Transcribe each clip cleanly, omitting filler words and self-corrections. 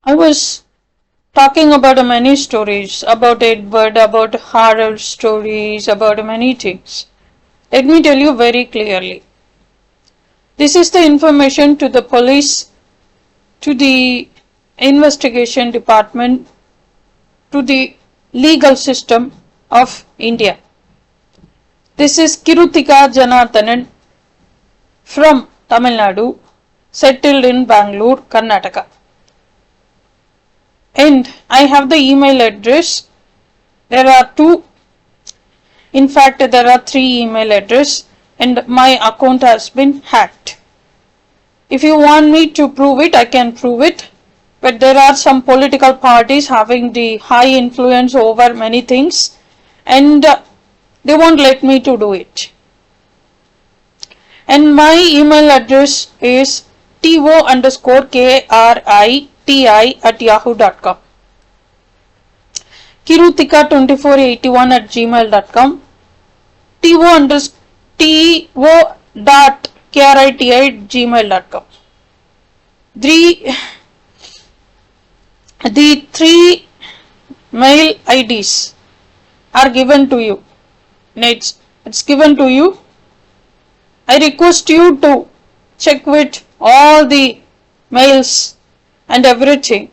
I was talking about many stories about Edward, about horror stories, about many things. Let me tell you very clearly. This is the information to the police, to the investigation department, to the legal system of India. This is Kirutika Janardhanan from Tamil Nadu, settled in Bangalore, Karnataka. And I have the email address. There are two. In fact, there are three email addresses and my account has been hacked. If you want me to prove it, I can prove it. But there are some political parties having the high influence over many things and they won't let me to do it. And my email address is to_kriti@yahoo.com. Kirutika2481@gmail.com. to.kriti@gmail.com. The three mail IDs are given to you. It's given to you. I request you to check with all the mails and everything,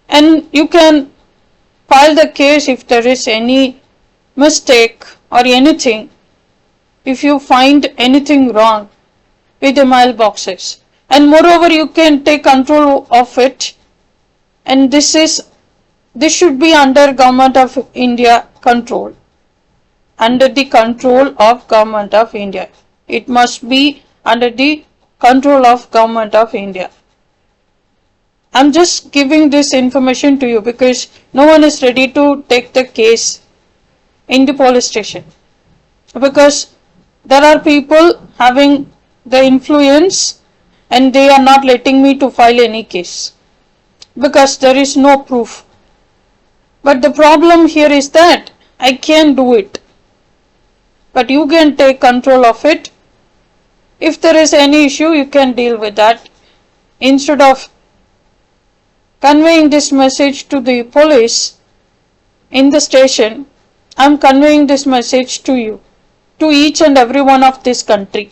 and you can file the case if there is any mistake or anything, if you find anything wrong with the mailboxes, and moreover you can take control of it, and this should be under Government of India control, under the control of Government of India. It must be under the control of Government of India. I'm just giving this information to you because no one is ready to take the case in the police station, because there are people having the influence and they are not letting me to file any case because there is no proof. But the problem here is that I can do it, but you can take control of it. If there is any issue, you can deal with that. Instead of conveying this message to the police in the station, I'm conveying this message to you, to each and every one of this country.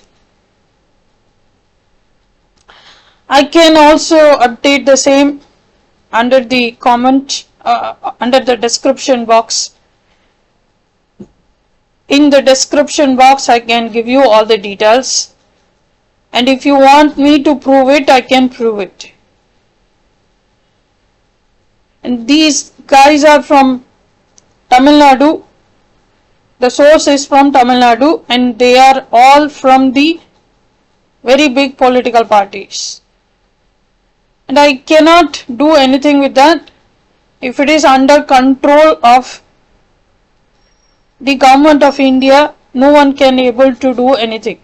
I can also update the same under the comment, under the description box. In the description box, I can give you all the details. And if you want me to prove it, I can prove it. And these guys are from Tamil Nadu. The source is from Tamil Nadu and they are all from the very big political parties. And I cannot do anything with that. If it is under control of the Government of India, no one can able to do anything.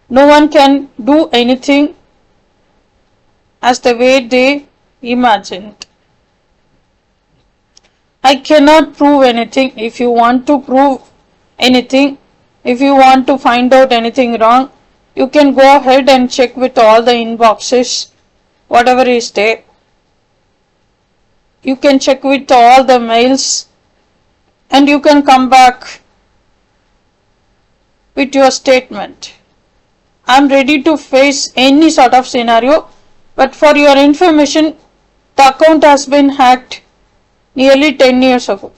No one can do anything as the way they imagined. I cannot prove anything. If you want to prove anything, if you want to find out anything wrong, you can go ahead and check with all the inboxes, whatever is there. You can check with all the mails and you can come back with your statement. I'm ready to face any sort of scenario, but for your information, the account has been hacked nearly 10 years ago.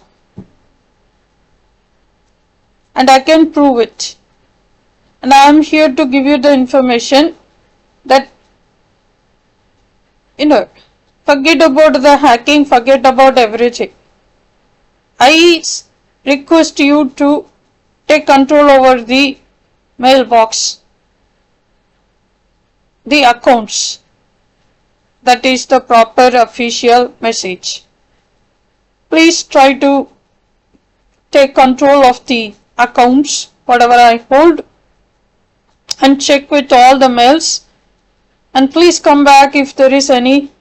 And I can prove it. And I am here to give you the information that, forget about the hacking, forget about everything. I request you to take control over the mailbox, the accounts. That is the proper official message. Please try to take control of the accounts, whatever I hold, and check with all the mails. And please come back if there is any,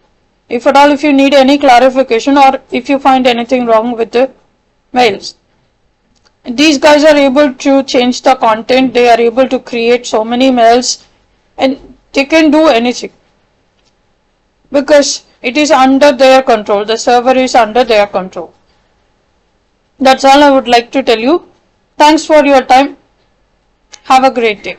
if at all, if you need any clarification or if you find anything wrong with the mails. These guys are able to change the content, they are able to create so many mails and they can do anything. Because It is under their control. The server is under their control. That's all I would like to tell you. Thanks for your time. Have a great day.